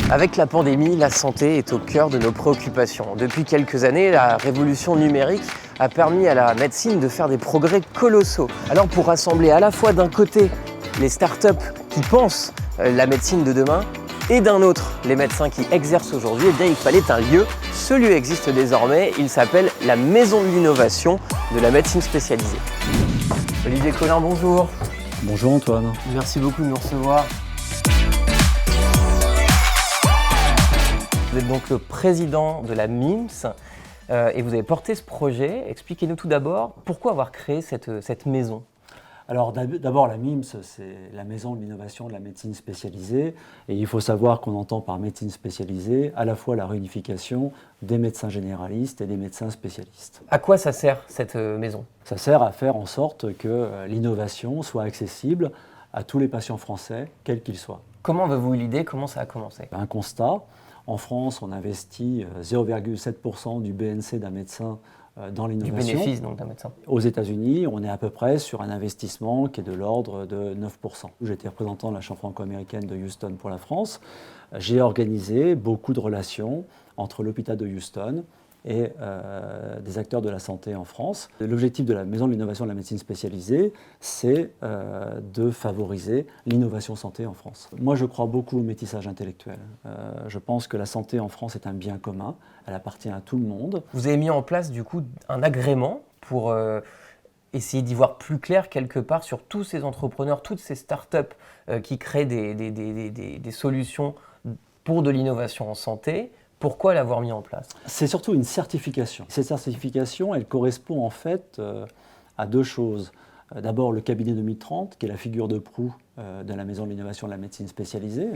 Avec la pandémie, la santé est au cœur de nos préoccupations. Depuis quelques années, la révolution numérique a permis à la médecine de faire des progrès colossaux. Alors pour rassembler à la fois d'un côté les startups qui pensent la médecine de demain et d'un autre les médecins qui exercent aujourd'hui, eh bien, il fallait un lieu. Ce lieu existe désormais, il s'appelle la Maison de l'innovation de la médecine spécialisée. Olivier Collin, bonjour. Bonjour Antoine. Merci beaucoup de nous recevoir. Vous êtes donc le président de la MIMS et vous avez porté ce projet. Expliquez-nous tout d'abord pourquoi avoir créé cette maison. Alors d'abord la MIMS, c'est la Maison de l'innovation de la médecine spécialisée. Et il faut savoir qu'on entend par médecine spécialisée à la fois la réunification des médecins généralistes et des médecins spécialistes. À quoi ça sert cette maison ? Ça sert à faire en sorte que l'innovation soit accessible à tous les patients français, quels qu'ils soient. Comment avez-vous eu l'idée ? Comment ça a commencé ? Un constat. En France, on investit 0,7% du BNC d'un médecin dans l'innovation. Du bénéfice donc d'un médecin. Aux États-Unis, on est à peu près sur un investissement qui est de l'ordre de 9%. J'étais représentant de la Chambre franco-américaine de Houston pour la France. J'ai organisé beaucoup de relations entre l'hôpital de Houston et des acteurs de la santé en France. L'objectif de la Maison de l'innovation de la médecine spécialisée, c'est de favoriser l'innovation santé en France. Moi, je crois beaucoup au métissage intellectuel. Je pense que la santé en France est un bien commun, elle appartient à tout le monde. Vous avez mis en place du coup un agrément pour essayer d'y voir plus clair quelque part sur tous ces entrepreneurs, toutes ces startups qui créent des solutions pour de l'innovation en santé. Pourquoi l'avoir mis en place ? C'est surtout une certification. Cette certification, elle correspond en fait à deux choses. D'abord, le cabinet 2030, qui est la figure de proue de la Maison de l'innovation de la médecine spécialisée,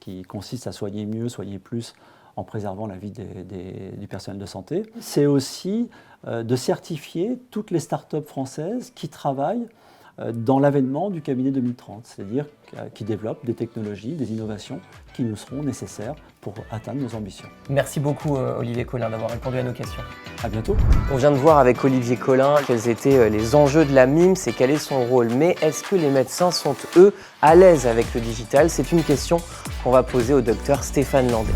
qui consiste à soigner mieux, soigner plus, en préservant la vie du personnel de santé. C'est aussi de certifier toutes les startups françaises qui travaillent dans l'avènement du cabinet 2030, c'est-à-dire qui développent des technologies, des innovations qui nous seront nécessaires pour atteindre nos ambitions. Merci beaucoup Olivier Collin d'avoir répondu à nos questions. À bientôt. On vient de voir avec Olivier Collin quels étaient les enjeux de la MIMS et quel est son rôle. Mais est-ce que les médecins sont, eux, à l'aise avec le digital ? C'est une question qu'on va poser au docteur Stéphane Landé.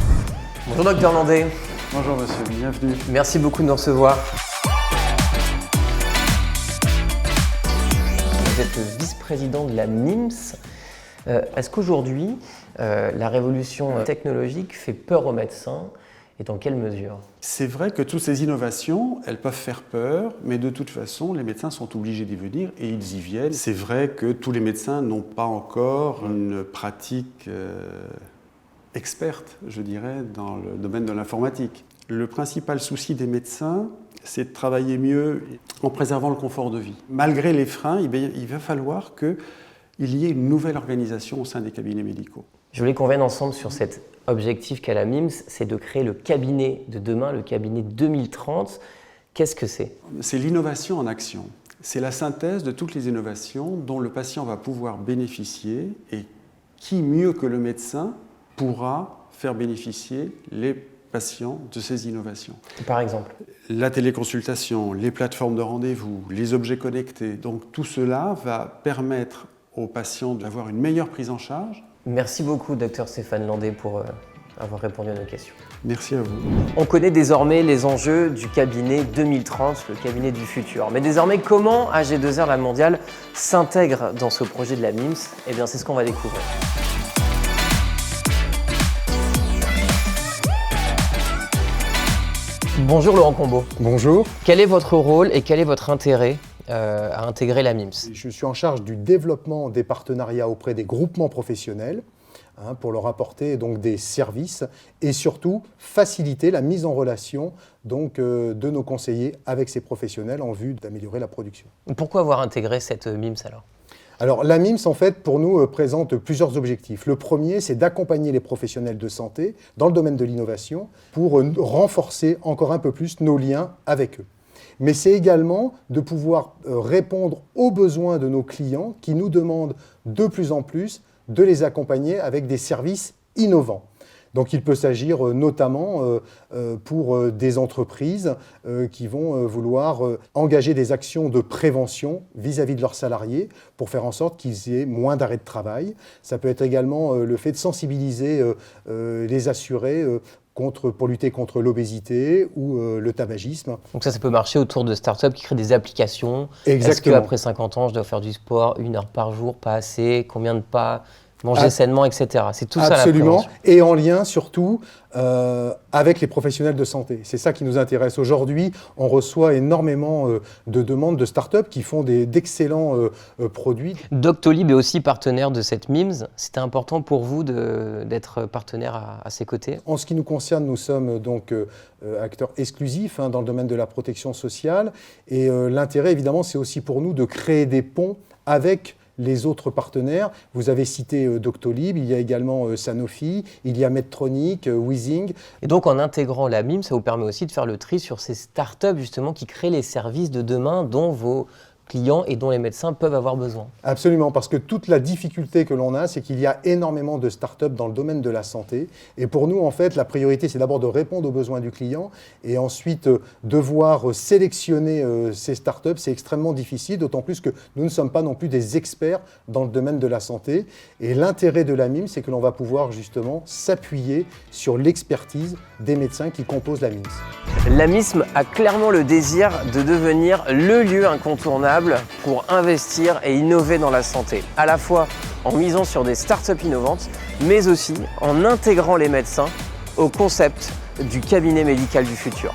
Bonjour docteur Landé. Bonjour monsieur, bienvenue. Merci beaucoup de nous recevoir. Vous êtes le vice-président de la MIMS. Est-ce qu'aujourd'hui, la révolution technologique fait peur aux médecins et dans quelle mesure ? C'est vrai que toutes ces innovations, elles peuvent faire peur, mais de toute façon, les médecins sont obligés d'y venir et ils y viennent. C'est vrai que tous les médecins n'ont pas encore une pratique experte, je dirais, dans le domaine de l'informatique. Le principal souci des médecins, c'est de travailler mieux en préservant le confort de vie. Malgré les freins, il va falloir qu'il y ait une nouvelle organisation au sein des cabinets médicaux. Je voulais qu'on vienne ensemble sur cet objectif qu'a la MIMS, c'est de créer le cabinet de demain, le cabinet 2030. Qu'est-ce que c'est ? C'est l'innovation en action. C'est la synthèse de toutes les innovations dont le patient va pouvoir bénéficier et qui, mieux que le médecin, pourra faire bénéficier les patients de ces innovations. Par exemple ? La téléconsultation, les plateformes de rendez-vous, les objets connectés. Donc tout cela va permettre aux patients d'avoir une meilleure prise en charge. Merci beaucoup, docteur Stéphane Landé, pour avoir répondu à nos questions. Merci à vous. On connaît désormais les enjeux du cabinet 2030, le cabinet du futur. Mais désormais, comment AG2R La Mondiale s'intègre dans ce projet de la MIMS ? Eh bien, c'est ce qu'on va découvrir. Bonjour Laurent Combeau. Bonjour. Quel est votre rôle et quel est votre intérêt à intégrer la MIMS ? Je suis en charge du développement des partenariats auprès des groupements professionnels pour leur apporter donc des services et surtout faciliter la mise en relation donc, de nos conseillers avec ces professionnels en vue d'améliorer la production. Pourquoi avoir intégré cette MIMS alors ? Alors la MIMS, en fait, pour nous, présente plusieurs objectifs. Le premier, c'est d'accompagner les professionnels de santé dans le domaine de l'innovation pour renforcer encore un peu plus nos liens avec eux. Mais c'est également de pouvoir répondre aux besoins de nos clients qui nous demandent de plus en plus de les accompagner avec des services innovants. Donc il peut s'agir notamment pour des entreprises qui vont vouloir engager des actions de prévention vis-à-vis de leurs salariés pour faire en sorte qu'ils aient moins d'arrêts de travail. Ça peut être également le fait de sensibiliser les assurés pour lutter contre l'obésité ou le tabagisme. Donc ça peut marcher autour de startups qui créent des applications. Exactement. Est-ce qu'après 50 ans, je dois faire du sport 1 heure par jour, pas assez, combien de pas, manger sainement, etc. C'est tout ça la Absolument, prévention. et en lien surtout avec les professionnels de santé. C'est ça qui nous intéresse. Aujourd'hui, on reçoit énormément de demandes de startups qui font d'excellents produits. Doctolib est aussi partenaire de cette MIMS. C'était important pour vous d'être partenaire à ses côtés? En ce qui nous concerne, nous sommes donc acteurs exclusifs dans le domaine de la protection sociale. Et l'intérêt, évidemment, c'est aussi pour nous de créer des ponts avec les autres partenaires. Vous avez cité Doctolib, il y a également Sanofi, il y a Medtronic, Weezing. Et donc en intégrant la MIMS, ça vous permet aussi de faire le tri sur ces startups justement qui créent les services de demain dont vos clients et dont les médecins peuvent avoir besoin. Absolument, parce que toute la difficulté que l'on a, c'est qu'il y a énormément de startups dans le domaine de la santé. Et pour nous, en fait, la priorité, c'est d'abord de répondre aux besoins du client et ensuite devoir sélectionner ces startups. C'est extrêmement difficile, d'autant plus que nous ne sommes pas non plus des experts dans le domaine de la santé. Et l'intérêt de la MIMS, c'est que l'on va pouvoir justement s'appuyer sur l'expertise des médecins qui composent la MIMS. La MIMS a clairement le désir de devenir le lieu incontournable pour investir et innover dans la santé, à la fois en misant sur des startups innovantes, mais aussi en intégrant les médecins au concept du cabinet médical du futur.